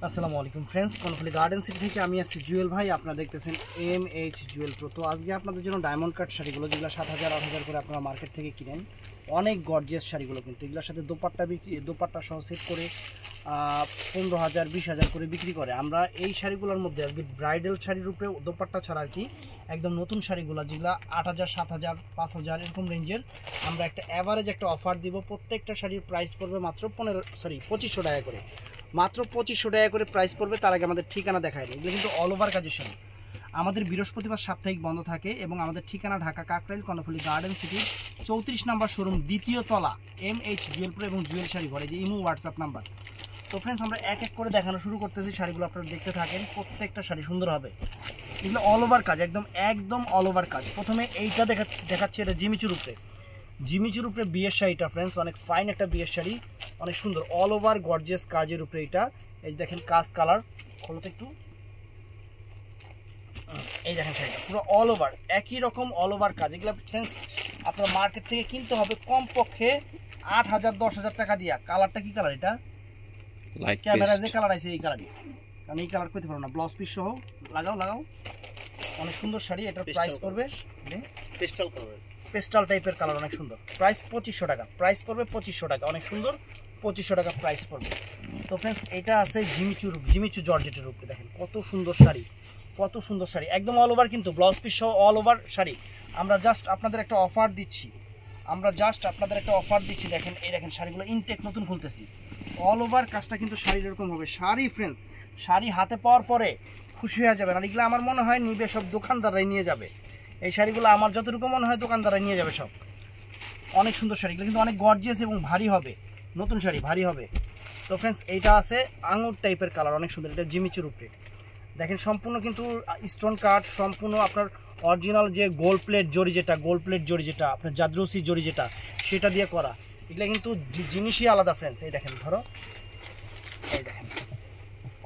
আসসালামু আলাইকুম friends, Karnaphuli garden city থেকে আমি আসছি জুয়েল ভাই। আপনারা দেখতেছেন MH জুয়েল প্রো। তো আজকে আপনাদের জন্য ডায়মন্ড কাট শাড়িগুলো যেগুলো 7,000 8,000 করে আপনারা মার্কেট থেকে কিনেন, অনেক গর্জিয়াস শাড়িগুলো কিন্তু এগুলোর সাথে দোপাট্টা সহ সেট করে 15,000 20,000 করে বিক্রি করে। আমরা এই শাড়িগুলোর মধ্যে আজকে ব্রাইডাল শাড়ির উপরে দোপাট্টা ছাড়া আর কি একদম নতুন শাড়িগুলো যেগুলো 8,000 7,000 5,000 এরকম রেঞ্জের আমরা একটা অ্যাভারেজ একটা অফার দিব। প্রত্যেকটা শাড়ির প্রাইস পড়বে মাত্র 2500 টাকা করে, মাত্র 2500 টাকা করে প্রাইস পড়বে। তার আগে আমাদের ঠিকানা দেখায় না, এগুলো কিন্তু অল ওভার কাজের শাড়ি। আমাদের বৃহস্পতিবার সাপ্তাহিক বন্ধ থাকে এবং আমাদের ঠিকানা ঢাকা কাকরাইল কর্ণফুলী গার্ডেন সিটির 34 নম্বর শোরুম, দ্বিতীয় তলা, MH জুয়েল প্রো এবং জুয়েল শাড়ি ঘরে, যে ইমো হোয়াটসঅ্যাপ নাম্বার। তো ফ্রেন্ডস, আমরা এক এক করে দেখানো শুরু করতেছি শাড়িগুলো, আপনারা দেখতে থাকেন। প্রত্যেকটা শাড়ি সুন্দর হবে, এগুলো অল ওভার কাজ, একদম অল ওভার কাজ। প্রথমে এইটা দেখাচ্ছি, এটা জিমিচুর উপরে বিয়ের শাড়িটা ফ্রেন্ডস, অনেক ফাইন একটা বিয়ের শাড়ি, অনেক সুন্দর অল ওভার গর্জিয়াস কাজের উপরে এটা। এই দেখেন কাজ, কালার খোলো তো একটু, এই দেখেন শাড়িটা পুরো অল ওভার একই রকম অল ওভার কাজ। এগুলো ফ্রেন্ডস আপনার মার্কেট থেকে কিনতে হবে কমপক্ষে 8,000 10,000 টাকা দিয়া। কালারটা কি কালার? এটা ক্যামেরা যে কালার আছে এই কালারই, কারণ এই কালার করতে পারো না। ব্লাউজ পিস সহ লাগাও, অনেক সুন্দর শাড়ি। এটার প্রাইস পড়বে পেস্টাল টাইপের কালার, অনেক সুন্দর। প্রাইস 2500 টাকা, প্রাইস পড়বে 2500 টাকা, অনেক সুন্দর 2500 টাকা প্রাইস পড়বে। তো ফ্রেন্ডস, এটা আছে জিমিচু জর্জেটের উপরে, দেখেন কত সুন্দর শাড়ি, কত সুন্দর শাড়ি, একদম অল ওভার কিন্তু ব্লাউজ পিস সহ অল ওভার শাড়ি। আমরা জাস্ট আপনাদের একটা অফার দিচ্ছি, দেখেন এই দেখেন শাড়িগুলো ইনটেক নতুন খুলতেছি। অল ওভার কাজটা কিন্তু শাড়ির এরকম হবে। শাড়ি ফ্রেন্ডস, শাড়ি হাতে পাওয়ার পরে খুশি হয়ে যাবেন। আর এগুলো আমার মনে হয় নিবে সব দোকানদাররাই নিয়ে যাবে। এই শাড়িগুলো আমার যতটুকু মনে হয় দোকানদাররাই নিয়ে যাবে সব। অনেক সুন্দর শাড়িগুলো কিন্তু অনেক গর্জিয়াস এবং ভারী হবে, নতুন শাড়ি ভারী হবে। তো ফ্রেন্ডস, এইটা আছে আঙুর টাইপের কালার, অনেক সুন্দর। এটা জিমিচুর উপরে দেখেন, সম্পূর্ণ কিন্তু স্টোন কাট, সম্পূর্ণ আপনার অরিজিনাল যে গোল্ড প্লেট জড়ি যেটা আপনার জাদ্রসি জড়ি যেটা, সেটা দিয়ে করা। এগুলো কিন্তু জিনিসই আলাদা ফ্রেন্ডস। এই দেখেন, ধরো এই দেখেন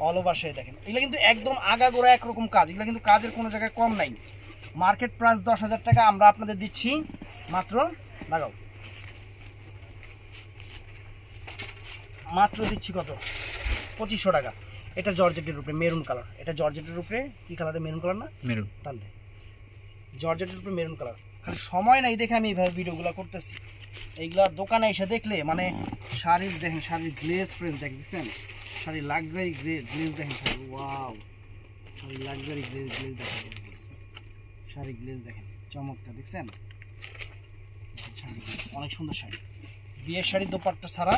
অল ওভার শাড়ি দেখেন, এগুলো কিন্তু একদম আগাগোড়া একরকম কাজ। এগুলো কিন্তু কাজের কোনো জায়গায় কম নাই। মার্কেট প্রাইস 10,000 টাকা, আমরা আপনাদের দিচ্ছি মাত্র, লাগাও, মাত্র দিচ্ছি কত? 2500 টাকা। এটা জর্জেটের উপরে মেরুন কালার, এটা জর্জেটের উপরে কি কালারের? মেরুন কালার না? মেরুন, টান দে। জর্জেটের উপরে মেরুন কালার। খালি সময় নাই দেখে আমি এইভাবে ভিডিওগুলো করতেছি। এইগুলা দোকানে এসে দেখলে মানে শাড়ির দেখেন, শাড়ির গ্লেজ ফ্রেন্ড দেখছেন, শাড়ির লাক্সারি গ্লেজ দেখেন, শাড়ি ওয়াও, শাড়ির লাক্সারি গ্লেজ দেখেন, শাড়ি গ্লেজ দেখেন চমৎকার, দেখছেন শাড়ি, অনেক সুন্দর শাড়ি। বিয়ের শাড়ি দোপাট্টা ছাড়া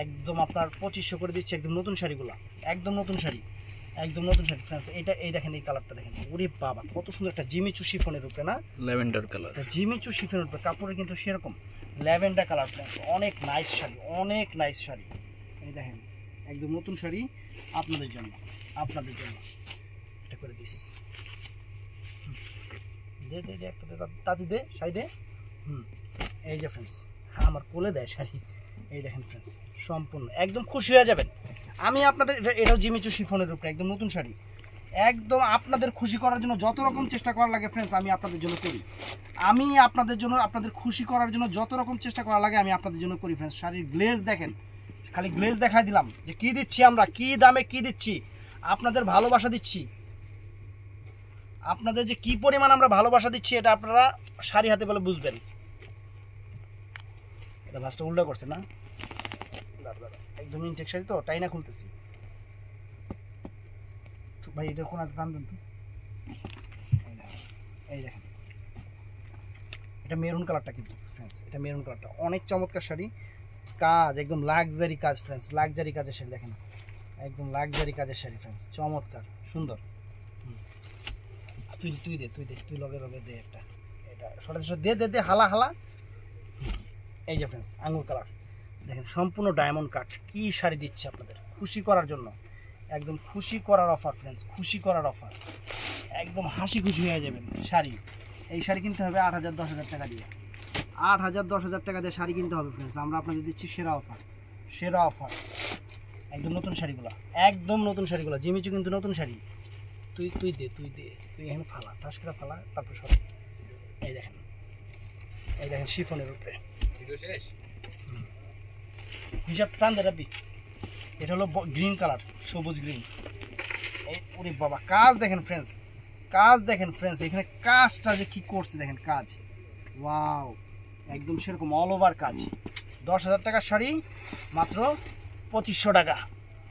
একদম আপনার 2500 করে দিচ্ছে। একদম নতুন শাড়িগুলো, একদম নতুন শাড়ি ফ্রেন্ডস। এটা এই দেখেন, এই কালারটা দেখেন, ওরে বাবা কত সুন্দর একটা জিমিচু শিফনের উপরে, না ল্যাভেন্ডার কালার, জিমিচু শিফনের উপরে কাপড়ের কিন্তু সেরকম ল্যাভেন্ডার কালার ফ্রেন্ডস। অনেক নাইস শাড়ি, এই দেখেন একদম নতুন শাড়ি আপনাদের জন্য এটা করে দিস। দে একটা তাঁতি দে, শাড়ি দে। এই যে ফ্রেন্ডস, আমার কোলে দেয় শাড়ি। এই দেখেন ফ্রেন্ডস, সম্পূর্ণ একদম খুশি হয়ে যাবেন। আমি আপনাদের এটাও জিমিচু শিফনের উপরে একদম নতুন শাড়ি, একদম আপনাদের খুশি করার জন্য যত রকম চেষ্টা করা লাগে ফ্রেন্ডস আমি আপনাদের জন্য করি। আপনাদের খুশি করার জন্য যত রকম চেষ্টা করা লাগে আমি আপনাদের জন্য করি ফ্রেন্ডস। শাড়ির গ্লেজ দেখেন, খালি গ্লেজ দেখাই দিলাম যে কি দিচ্ছি আমরা, কি দামে কি দিচ্ছি, আপনাদের ভালোবাসা দিচ্ছি। আপনাদের যে কি পরিমাণ আমরা ভালোবাসা দিচ্ছি এটা আপনারা শাড়ি হাতে বলে বুঝবেন। এটা ভাঁজটা উল্টা করছে না, একদম ইনটেক শাড়ি তো, টাইনা খুলতেছি ভাই। এটা কোন একটা টান দেন তো, এই দেখেন এটা মেরুন কালারটা কিন্তু ফ্রেন্ডস, এটা মেরুন কালারটা অনেক চমৎকার শাড়ি। কাজ একদম লাক্সারি কাজ ফ্রেন্ডস, লাক্সারি কাজের শাড়ি দেখেন, একদম লাক্সারি কাজের শাড়ি ফ্রেন্ডস, চমৎকার সুন্দর। তুই লগে দে একটা, এটা সরাসরি দে হালা। এই যে ফ্রেন্ডস আঙুর কালার দেখেন, সম্পূর্ণ ডায়মন্ড কাট। কি শাড়ি দিচ্ছে আপনাদের খুশি করার জন্য, একদম খুশি করার অফার ফ্রেন্ডস, খুশি করার অফার, একদম হাসি খুশি হয়ে যাবেন। শাড়ি, এই শাড়ি কিনতে হবে 8,000 10,000 টাকা দিয়ে, 8,000 10,000 টাকা দিয়ে শাড়ি কিনতে হবে ফ্রেন্ডস। আমরা আপনাদের দিচ্ছি সেরা অফার, একদম নতুন শাড়িগুলো, জিমিচু কিন্তু নতুন শাড়ি। তুই দে এখানে ফালা, ঠাস করে ফালা, তারপর সব। এই দেখেন শিফনের উপরে হিসাব টান দে রাব্বি। এটা হলো গ্রিন কালার, সবুজ গ্রিন। ওরে বাবা, কাজ দেখেন ফ্রেন্ডস, কাজ দেখেন ফ্রেন্ডস, এখানে কাজটা যে কি করছে দেখেন, কাজ ওয়াও, একদম সেরকম অল ওভার কাজ। 10,000 টাকার শাড়ি মাত্র 2500 টাকা,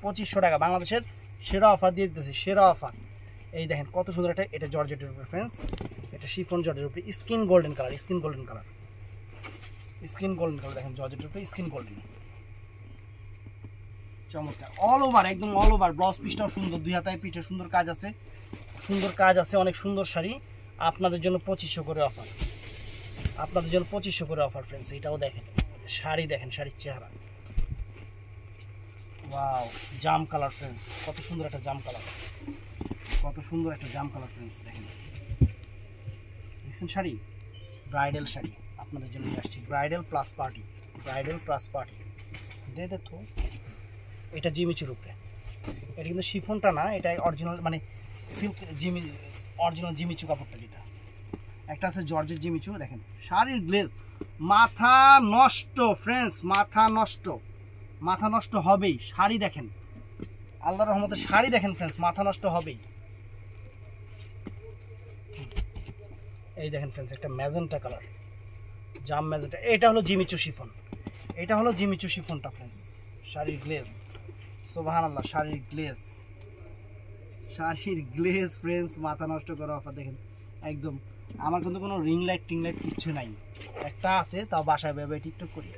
2500 টাকা বাংলাদেশের সেরা অফার দিয়ে দিতেছি, সেরা অফার। এই দেখেন কত সুন্দর একটা, এটা জর্জেটের উপরে ফ্রেন্ডস, এটা শিফন জর্জেটের উপরে skin golden colour, skin golden colour, skin golden colour, দেখেন জর্জেটের উপরে স্কিন গোল্ডেন, চমৎকার অল ওভার, একদম অল ওভার। ব্লাউজ পিসটাও সুন্দর, 2 হাতায় পিঠে সুন্দর কাজ আছে, সুন্দর কাজ আছে, অনেক সুন্দর শাড়ি। আপনাদের জন্য 2500 করে অফার, আপনাদের জন্য 2500 করে অফার ফ্রেন্ডস। এটাও দেখেন শাড়ি, দেখেন শাড়ির চেহারা, ওয়াও, জাম কালার ফ্রেন্ডস, কত সুন্দর একটা জাম কালার, কত সুন্দর একটা জাম কালার ফ্রেন্ডস। দেখেন দেখছেন শাড়ি, ব্রাইডাল শাড়ি আপনাদের জন্য নিয়ে আসছি, bridal plus party, bridal plus party. দেখো এটা জিমিচুর উপরে, এটা কিন্তু শিফনটা না, এটা অরিজিনাল মানে সিল্ক অরিজিনাল জিমিচু কাপড়টা, যেটা একটা আছে জর্জের জিমিচু। দেখেন শাড়ির গ্লেজ, মাথা নষ্ট ফ্রেন্ডস, মাথা নষ্ট, মাথা নষ্ট হবেই। শাড়ি দেখেন, আল্লাহর রহমতে শাড়ি দেখেন ফ্রেন্ডস, মাথা নষ্ট হবেই। এই দেখেন ফ্রেন্ডস, একটা ম্যাজেন্টা কালার, জাম ম্যাজেন্টা, এটা হলো জিমিচু শিফন, এটা হলো জিমিচু শিফনটা ফ্রেন্ডস। শাড়ির গ্লেজ, সুবহানাল্লাহ, শাড়ির গ্লেজ, শাড়ির গ্লেজ ফ্রেন্ডস, মাথা নষ্ট করা অফার। দেখেন একদম, আমার কিন্তু কোনো রিং লাইট টিং লাইট কিচ্ছু নাই, একটা আছে তাও বাসায় ভেবে টিকটক করি।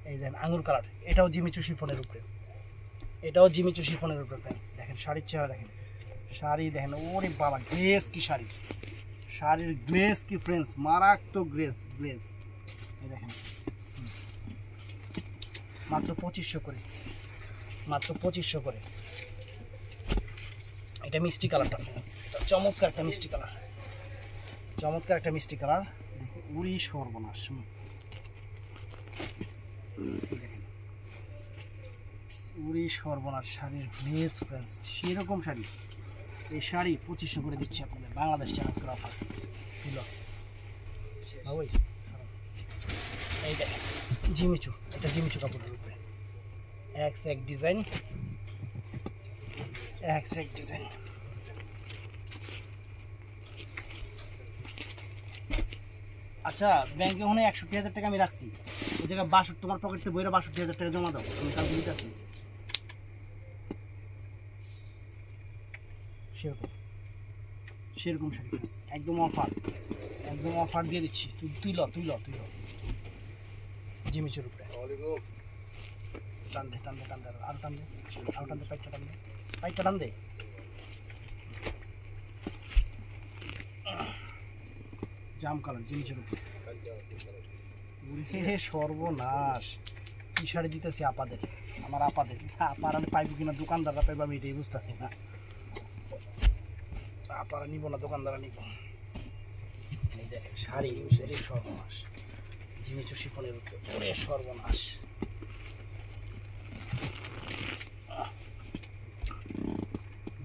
এই দেখেন আঙুর কালার, এটাও জিমিচু শিফনের উপরে, এটাও জিমিচু শিফনের উপরে ফ্রেন্ডস। দেখেন শাড়ির চেহারা দেখেন, শাড়ি দেখেন, ওরে বাবা গ্লেজ কি শাড়ি, শাড়ির গ্লেজ কি ফ্রেন্ডস, মারাত্মক গ্লেজ, গ্লেজ। এই দেখেন মাত্র 2500 করে, মাত্র 2500 করে। এটা মিষ্টি কালারটা ফ্রেন্ডস, চমৎকার একটা মিষ্টি কালার, চমৎকার একটা মিষ্টি কালার। দেখি উড়ি সর্বনাশ, দেখেন উড়ি সর্বনাশ, শাড়ির গ্লেজ ফ্রেন্ডস, সেরকম শাড়ি। এই শাড়ি 2500 করে দিচ্ছি আপনাদের, বাংলাদেশ চ্যালেঞ্জ করা অফার। এই দেখেন জিমিচু, এটা জিমিচু কাপড়ের উপরে, এক এক ডিজাইন, এক এক ডিজাইন। আচ্ছা ব্যাংকে ওখানে 61,000 টাকা আমি রাখছি, ওই জায়গায় 62, তোমার পকেটে বইরা 62,000 টাকা জমা দাও, আমি কালকে দিতেছি। সেরকম সেরকম শাড়ি ফ্রেন্ডস, একদম অফার, একদম অফার দিয়ে দিচ্ছি। তুই ল জিমিচুর উপরে, টান দে টান দে টান দে, আর টান দে, আর টান দে, পাইটটা টান দে, পাইটটা টান দে। জাম কালার জিমিচুর উপরে, সর্বনাশ, কি শাড়ি দিতেছি আপাদের, আমার আপাদের, আপারা পাইবো কিনা দোকানদাররা পাইবো আমি এটাই বুঝতেছি না, আপারা নিব না দোকানদাররা নিব। এই দেখেন শাড়ি, ওরে সর্বনাশ, জিমিচু শিফনের উপরে, ওরে সর্বনাশ,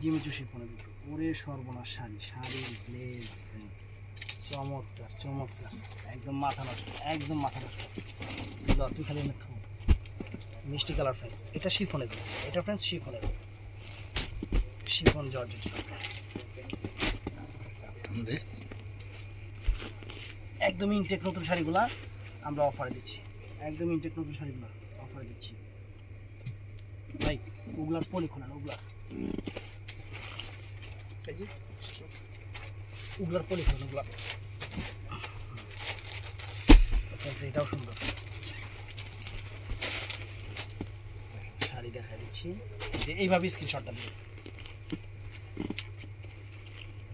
জিমিচু শিফনের উপরে, ওরে সর্বনাশ শাড়ি, শাড়ির গ্লেজ ফ্রেন্ডস, চমৎকার চমৎকার, একদম মাথা নষ্ট, একদম মাথা নষ্ট। তুই খালি এনে থু, মিষ্টি কালার ফ্রেন্ডস, এটা শিফনের, এটা ফ্রেন্ডস শিফনের, শিফন জর্জেট, একদম ইনটেক নতুন শাড়িগুলা আমরা অফারে দিচ্ছি, একদম ইনটেক নতুন শাড়িগুলা অফারে দিচ্ছি ভাই। ওগুলার পলি খোলেন, ওগুলার পলি খোলেন, ওগুলা এটাও সুন্দর শাড়ি দেখা দিচ্ছি, যে এইভাবে স্ক্রিনশটটা দিন।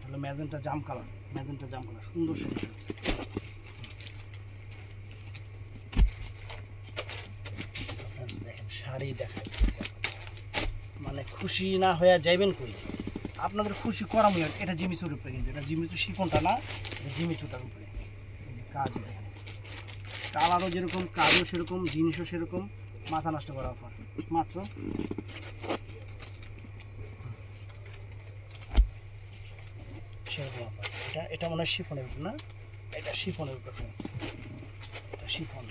হলো ম্যাজেন্টা জাম কালার, ম্যাজেন্টা জাম কালার, সুন্দর শাড়ি, দেখেন শাড়ি দেখা দিচ্ছে, মানে খুশি না হয়ে যাইবেন কই, আপনাদের খুশি করামই। এটা জিমিচুর উপরে, কিন্তু এটা জিমিচু শিফনটা না, এটা জিমিচুটার উপরে কাজ। দেখেন কালারও যেরকম, কাজও সেরকম, জিনিসও সেরকম, মাথা নষ্ট করা অফার মাত্র। সেরকম অফার, এটা মনে হয় শিফনের উপর না, এটা শিফনের উপর ফ্রেন্ডস, এটা শিফন,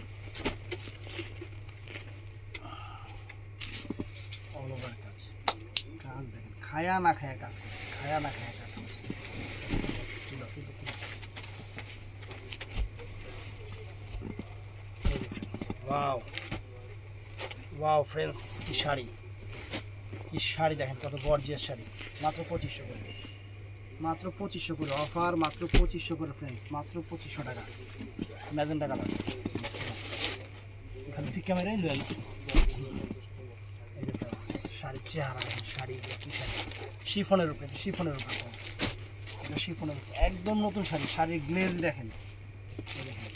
খায়া না খায়া কাজ করছে, খায়া না খায়া কাজ করছে। ওয়াও ওয়াও ফ্রেন্ডস, কি শাড়ি, কি শাড়ি দেখেন, কত গর্জিয়াস শাড়ি। মাত্র 2500 করে, মাত্র 2500 করে অফার, মাত্র 2500 করে ফ্রেন্ডস, মাত্র 2500 টাকা। ম্যাজেন্টা কালার, এখানে ফিকা মেরে লয়ে এই যে ফ্রেন্ডস শাড়ির চেহারা দেখেন, শাড়ি কি শাড়ি, শিফনের উপরে, শিফনের উপরে ফ্রেন্ডস, এটা শিফনের উপরে একদম নতুন শাড়ি। শাড়ির গ্লেজ দেখেন, এই দেখেন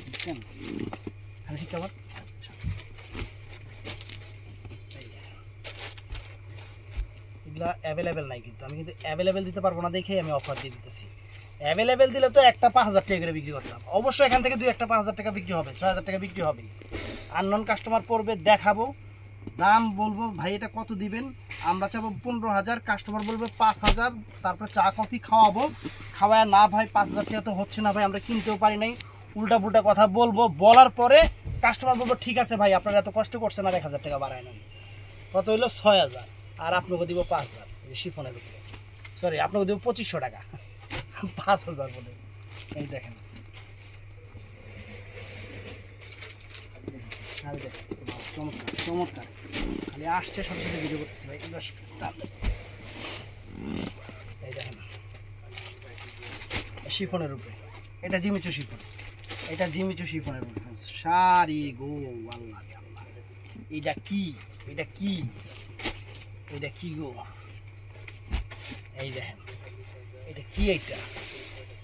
দেখছেন, খালি ফিকা আবার এগুলা অ্যাভেলেবেল নাই, কিন্তু আমি কিন্তু অ্যাভেলেবেল দিতে পারবো না দেখেই আমি অফার দিয়ে দিতেছি। অ্যাভেলেবেল দিলে তো একটা 5000 টাকা করে বিক্রি করতাম, অবশ্যই এখান থেকে 2-1 5000 টাকা বিক্রি হবে, 6000 টাকা বিক্রি হবে। আননোন কাস্টমার পড়বে, দেখাবো, দাম বলবো ভাই এটা কত দিবেন, আমরা চাবো 15000, কাস্টমার বলবে 5000, তারপরে চা কফি খাওয়াবো, খাওয়ায় না ভাই 5000 টাকা তো হচ্ছে না ভাই, আমরা কিনতেও পারি নাই, উল্টা পুল্টা কথা বলবো, বলার পরে কাস্টমার বলবো ঠিক আছে ভাই আপনারা এত কষ্ট করছেন আর 1000 টাকা বাড়ায় নেন, কত হইলো 6000, আর আপনাকে দিব 5000 শিফনের উপরে, সরি আপনাকে দিব 2500 টাকা, 5000 বলে। এই দেখেন শাড়ি দেখেন, চমৎকার চমৎকার, খালি আসছে সাথে সাথে ভিডিও করতেছি ভাই। এই দেখেন শিফনের উপরে, এটা জিমিচু শিফন, এটা জিমিচু শিফনের উপরে শাড়ি গো, আল্লাহ আল্লাহ, এটা কি, এটা কি, এটা কি গো, এই দেখেন এটা কি, এইটা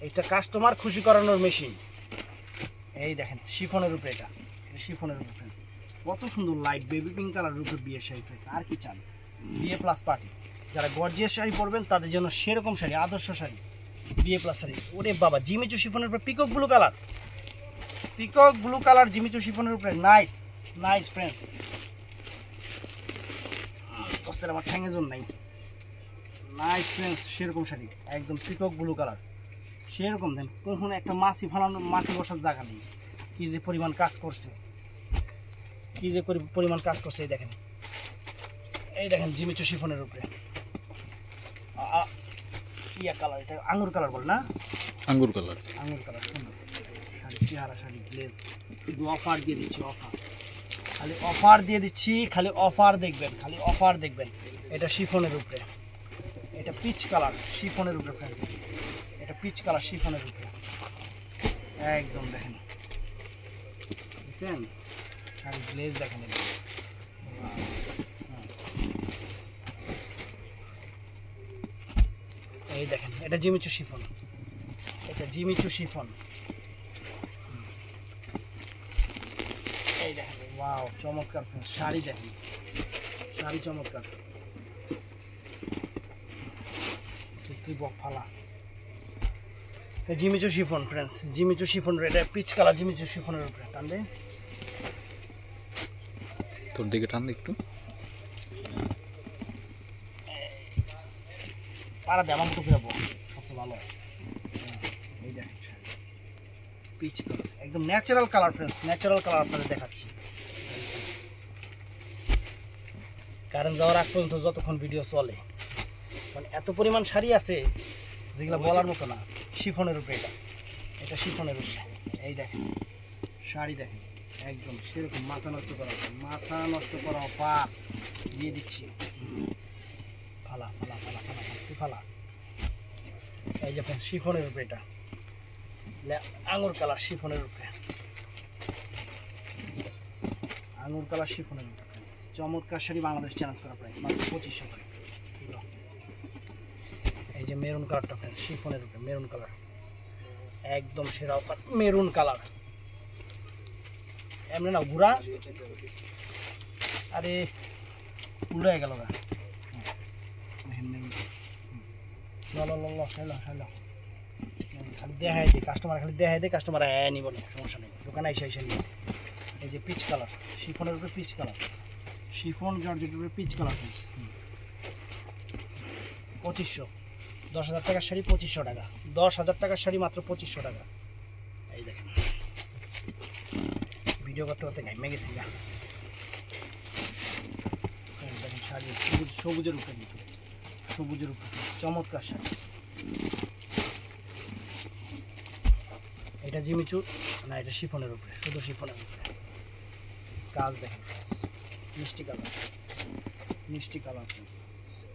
এটা কাস্টমার খুশি করানোর মেশিন। এই দেখেন শিফনের উপরে, এটা শিফনের উপরে ফ্রেন্ডস, কত সুন্দর লাইট বেবি পিঙ্ক কালারের উপরে বিয়ের শাড়ি ফ্রেন্ডস, আর কি চান, বিয়ে প্লাস পার্টি, যারা গর্জিয়াস শাড়ি পরবেন তাদের জন্য সেরকম শাড়ি, আদর্শ শাড়ি, বিয়ে প্লাস শাড়ি। ওরে বাবা, জিমিচু শিফনের উপরে peacock blue colour, peacock blue colour Jimmy Choo শিফনের উপরে, নাইস নাইস ফ্রেন্ডস, কষ্টের আমার ঠ্যাঙে জোন নাই, নাইস ফ্রেন্ডস, সেরকম শাড়ি একদম পিকক ব্লু কালার, সেরকম দেন, কখনো একটা মাছি ফালানো, মাছি বসার জায়গা নেই, কি যে পরিমাণ কাজ করছে, কি যে পরিমাণ কাজ করছে। এই দেখেন, এই দেখেন জিমিচু শিফনের উপরে ইয়া কালার, এটা আঙ্গুর কালার বল না, আঙ্গুর কালার, আঙ্গুর কালার, সুন্দর শাড়ি, চেহারা শাড়ি গ্লেজ, শুধু অফার দিয়ে দিচ্ছি, অফার, খালি অফার দিয়ে দিচ্ছি, খালি অফার দেখবেন, খালি অফার দেখবেন। এটা শিফনের উপরে, এটা পিচ কালার শিফনের উপরে ফ্রেন্ডস, এটা পিচ কালার শিফনের উপরে একদম দেখেন, দেখছেন শাড়ি গ্লেজ দেখেন, এই দেখেন এটা জিমিচু শিফন, এটা জিমিচু শিফন, এই দেখেন ওয়াও চমৎকার ফ্রেন্ডস, শাড়ি দেখেন, শাড়ি চমৎকার, ফালা, Jimmy Choo chiffon friends, Jimmy Choo chiffon, এটা পিচ কালার জিমিচু শিফনের উপরে, টান দে তোর দিকে, টান দে একটু, পাড়া দে আমার মতো ফিরাবো সবচেয়ে ভালো। এই দেখেন পিচ কালার, একদম natural colour friends, natural colour আপনাদের দেখাচ্ছি, কারণ যাওয়ার আগ পর্যন্ত যতক্ষণ ভিডিও চলে, মানে এত পরিমাণ শাড়ি আছে যেগুলো বলার মতো না। শিফনের উপরে, এটা এটা শিফনের উপরে, এই দেখেন শাড়ি দেখেন একদম সেরকম, মাথা নষ্ট করা, মাথা নষ্ট করা অফার দিয়ে দিচ্ছি, ফালা ফালা ফালা ফালা ফালা ফালা। এই যে ফ্রেন্ডস শিফনের উপরে, এটা আঙুর কালার শিফনের উপরে, আঙুর কালার শিফনের উপরে ফ্রেন্ডস, চমৎকার শাড়ি, বাংলাদেশ চ্যালেঞ্জ করা প্রাইস মাত্র 2500 করে। এই যে মেরুন কালারটা ফ্রেন্ডস শিফনের উপরে, মেরুন কালার একদম সেরা অফার, মেরুন কালার, এমনি না ঘুরা, আরে উল্টো হয়ে গেল গা, খালি দেখাই দিই কাস্টমার, খালি দেখাই দিই কাস্টমার, হ্যাঁ নিব না সমস্যা নেই, দোকানে এসে এসে নিব। এই যে পিচ কালার শিফনের উপরে, পিচ কালার শিফন জর্জেটের উপরে পিচ কালার ফ্রেন্ডস, 2500, 10,000 টাকার শাড়ি 2500 টাকা, 10,000 টাকার শাড়ি মাত্র 2500 টাকা। এই দেখেন ভিডিও করতে করতে ঘামে গেছি না। দেখেন শাড়ি সবুজের উপরে, সবুজের উপরে চমৎকার শাড়ি। এটা জিমিচুর না, এটা শিফনের উপরে, শুধু শিফনের উপরে কাজ। দেখেন ফ্রেন্ডস, মিষ্টি কালার, মিষ্টি কালার ফ্রেন্ডস।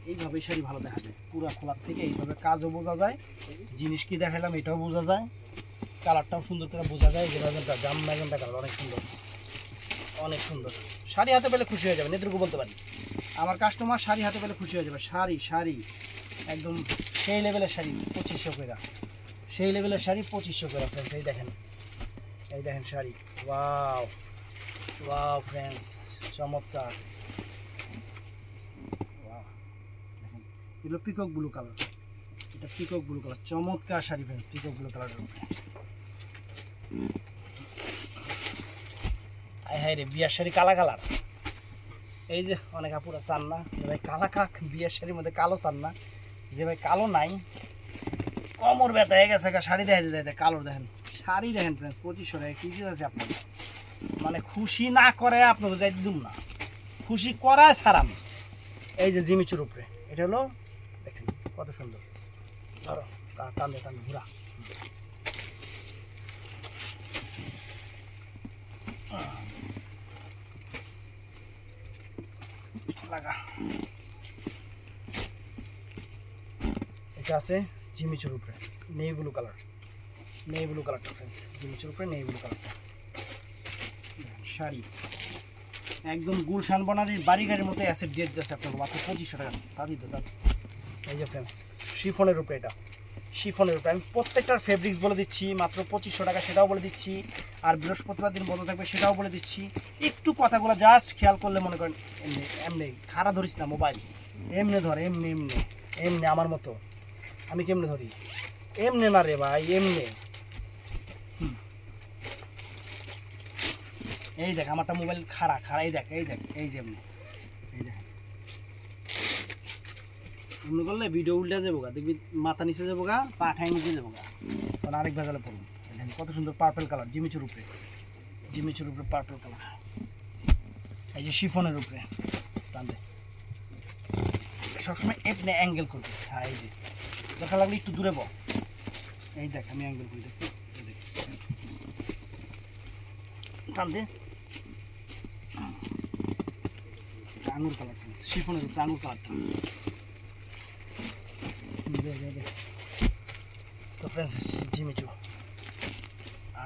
এইভাবেই শাড়ি ভালো দেখা যায়, পুরো খোলার থেকে এইভাবে কাজও বোঝা যায়, জিনিস কি দেখালাম এটাও বোঝা যায়, কালারটাও সুন্দর করে বোঝা যায়। যে ম্যাজেন্টা, জাম ম্যাজেন্টা কালার অনেক সুন্দর, অনেক সুন্দর। শাড়ি হাতে পেলে খুশি হয়ে যাবেন, এটুকু বলতে পারি। আমার কাস্টমার শাড়ি হাতে পেলে খুশি হয়ে যাবে। শাড়ি শাড়ি একদম সেই লেভেলের শাড়ি, 2500 করে, সেই লেভেলের শাড়ি 2500 করে ফ্রেন্ডস। এই দেখেন, এই দেখেন শাড়ি, ওয়াও ওয়াও ফ্রেন্ডস, চমৎকার। ওয়াও, দেখেন এগুলো পিকক ব্লু কালার, এটা পিকক ব্লু কালার, চমৎকার শাড়ি ফ্রেন্ডস, পিকক ব্লু কালারের উপরে। আয় হায় রে, বিয়ার শাড়ি কালা কালার। এই যে অনেক আপুরা চান না যে ভাই কালা কাক, বিয়ের শাড়ির মধ্যে কালো চান না, যে ভাই কালো নাই, কমর ব্যথা হয়ে গেছে, শাড়ি দেখা যেতে কালোর। দেখেন শাড়ি দেখেন ফ্রেন্ডস, 2500 টাকা কি আছে আপনার, মানে খুশি না করে আপনাকে যাইতে দিন না, খুশি করায় ছাড়াম। এই যে জিমিচুর উপরে, এটা হলো দেখেন কত সুন্দর, ধরো টানতে টানতে ঘুরা লাগা। এটা আছে জিমিচুর উপরে, নেই ব্লু কালার, নেই ব্লু কালারটা ফ্রেন্ডস, জিমিচুর উপরে নেই ব্লু কালারটা শাড়ি। একদম গুলশান বনারির বাড়ি গাড়ির মতো অ্যাসেট দিয়ে দিতেছে আপনাকে মাত্র 2500 টাকা। তা দিতে দাম। এই যে ফ্রেন্ডস, শিফনের উপরে, এটা শিফনের উপরে। আমি প্রত্যেকটার ফেব্রিক্স বলে দিচ্ছি, মাত্র 2500 টাকা, সেটাও বলে দিচ্ছি। আর বৃহস্পতিবার দিন বন্ধ থাকবে, সেটাও বলে দিচ্ছি। একটু কথাগুলো জাস্ট খেয়াল করলে মনে করেন, এমনি এমনি খাড়া ধরিস না মোবাইল, এমনি ধর, এমনি এমনি এমনি আমার মতো। আমি কেমনে ধরি, এমনি না রে ভাই, এমনি। এই দেখ আমারটা মোবাইল খাড়া খাড়া, এই দেখ, এই দেখ, এই যে এমনি, এই দেখ এমনি করলে ভিডিও উল্টে যাবো গা, দেখবি মাথা নিচে যাবো গা, পা ঠাই নিচে যাবো গা, তখন আরেক ভেজালে পড়ুন। দেখেন কত সুন্দর পার্পল কালার, জিমিচুর উপরে, জিমিচুর উপরে পার্পল কালার। এই যে শিফনের উপরে টানতে সবসময় এমনি অ্যাঙ্গেল করবে। হ্যাঁ এই যে দরকার লাগলে একটু দূরে বল, এই দেখ আমি অ্যাঙ্গেল করি, দেখছিস, এই দেখ টানতে আঙুর কালার ফ্রেন্ডস, শিফনের উপরে আঙুর কালারটা। তো ফ্রেন্ডস জিমিচু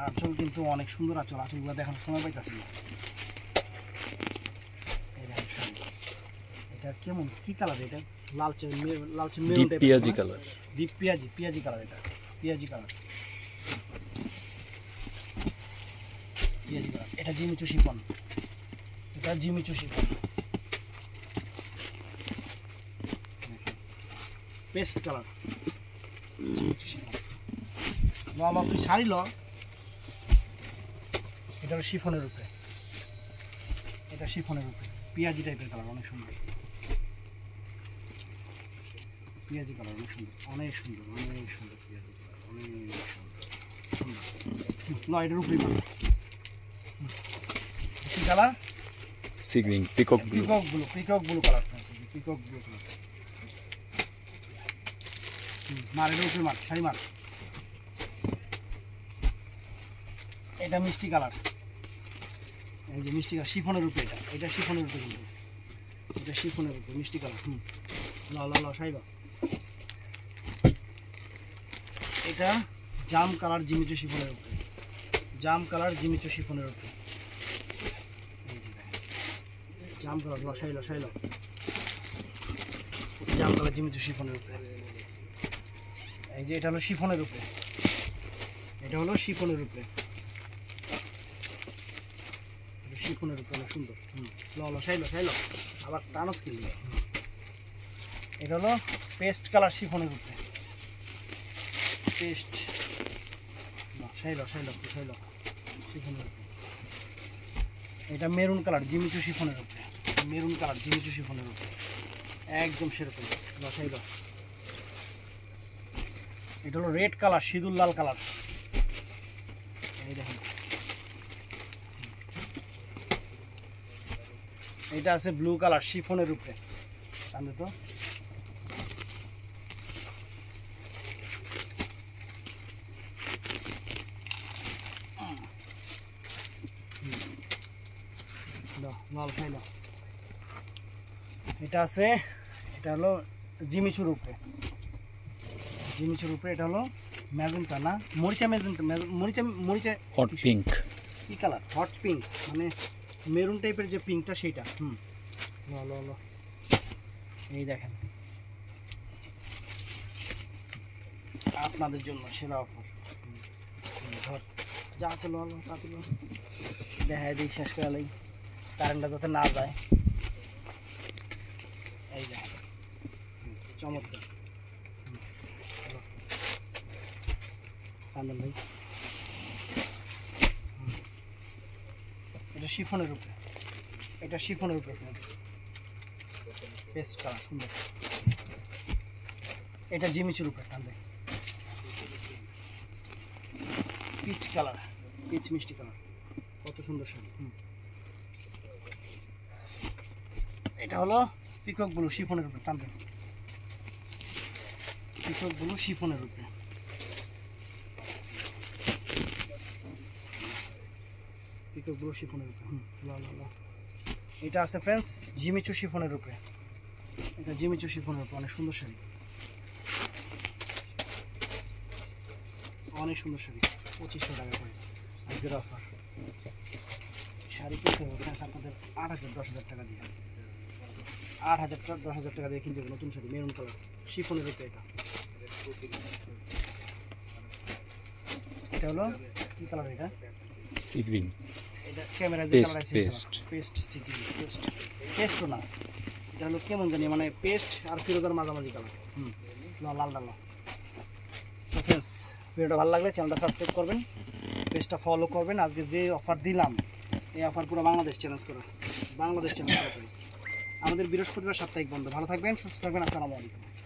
আঁচল কিন্তু অনেক সুন্দর আঁচল, আঁচলগুলো দেখানোর সময় পাইতেছি না। এই দেখেন শাড়ি, এটা কেমন কি কালার, এটা লালচে, লালচে মেরুন টাইপের, পেঁয়াজি কালার, ডিপ পেঁয়াজি, পেঁয়াজি কালার, এটা পেঁয়াজি কালার, পেঁয়াজি কালার। এটা জিমিচু শিফন, এটা Jimmy Choo chiffon, paste colour, Jimmy Choo chiffon. ল তুই শাড়ি ল। এটা হলো শিফনের উপরে, এটা শিফনের উপরে পেঁয়াজি টাইপের কালার, অনেক সুন্দর পেঁয়াজি কালার, অনেক সুন্দর, অনেক সুন্দর, অনেক সুন্দর পেঁয়াজি কালার, অনেক সুন্দর সুন্দর। ল এটার উপরেই মার, কি colour, sea green, peacock blue, peacock blue, peacock blue colour, peacock blue colour. মার এটার উপরে মার, শাড়ি মার। এটা মিষ্টি কালার, এই যে মিষ্টি কালার শিফনের উপরে, এটা এটা শিফনের উপরে, কিন্তু এটা শিফনের উপরে মিষ্টি কালার। ল ল ল সাইবা। এটা জাম কালার, জিমিচু শিফনের উপরে, জাম কালার, জিমিচু শিফনের উপরে। জাম কালার, লসাই লসাই ল, জাম কালার জিমিচু শিফনের উপরে। এই যে এটা হলো শিফনের উপরে, এটা হলো শিফনের উপরে, শিফনের উপরে অনেক সুন্দর। ল লসাই লসাই ল, আবার টানস কিনল। এটা হলো পেস্ট কালার শিফনের উপরে, পেস্ট সাইল সাইল সাইল শিফনের উপরে। এটা মেরুন কালার, জিমিচু শিফনের উপরে, মেরুন কালার, জিমিচু শিফনের উপরে, একদম সেরকম লসাইল। এটা হলো রেড কালার, সিঁদুর লাল কালার, এই দেখুন এটা আছে ব্লু কালার শিফনের উপরে, জানতে তো লাল খাইল। এটা আছে, এটা হলো জিমিচুর উপরে, জিমিচুর উপরে। এটা হলো ম্যাজেন্টা না মরিচা, ম্যাজেন্টা মরিচা, মরিচা হট পিঙ্ক। কি কালার? হট পিঙ্ক, মানে মেরুন টাইপের যে পিঙ্কটা সেইটা। লো লো, এই দেখেন আপনাদের জন্য সেরা অফার। ধর যা আছে লো লো, তাড়াতাড়ি দেখায় দিই, শেষ করে লাই, কারেন্টটা যাতে না যায়। এই দেখেন চমৎকার। কান্দন ভাই, এটা শিফনের উপরে, এটা শিফনের উপরে ফ্রেন্ডস, পেস্ট কালার সুন্দর। এটা জিমিচুর উপরে, কান্দে পিচ কালার, পিচ মিষ্টি কালার, কত সুন্দর শাড়ি। এটা হলো পিকক ব্লু শিফনের উপরে, কান্দে পিকক ব্লু শিফনের উপরে। পিকক ব্লু শিফনের উপরে, এটা আছে ফ্রেন্ডস জিমিচু শিফনের উপরে, এটা জিমিচু শিফনের উপরে, অনেক সুন্দর শাড়ি, অনেক সুন্দর শাড়ি, 2500 টাকা করে আজকের অফার। শাড়ি কিনতে হবে ফ্রেন্ডস আপনাদের 8,000 10,000 টাকা দিয়ে, 8,000 10,000 টাকা দিয়ে কিনতে হবে নতুন শাড়ি, মেরুন কালার শিফনের উপরে। এটা হলো কি কালার? এটা সি গ্রিন। এটা ক্যামেরা যে কালার আছে, পেস্ট সি গ্রিন, পেস্টও না, এটা হলো কেমন জানি, মানে পেস্ট আর ফিরোজার মাঝামাঝি কালার। লাল ডাল। তো ফ্রেন্ডস ভিডিওটা ভালো লাগলে চ্যানেলটা সাবস্ক্রাইব করবেন, পেজটা ফলো করবেন। আজকে যে অফার দিলাম, এই অফার পুরো বাংলাদেশ চ্যালেঞ্জ করা, বাংলাদেশ চ্যালেঞ্জ করা। আমাদের বৃহস্পতিবার সাপ্তাহিক বন্ধ। ভালো থাকবেন, সুস্থ থাকবেন, আসসালামু আলাইকুম।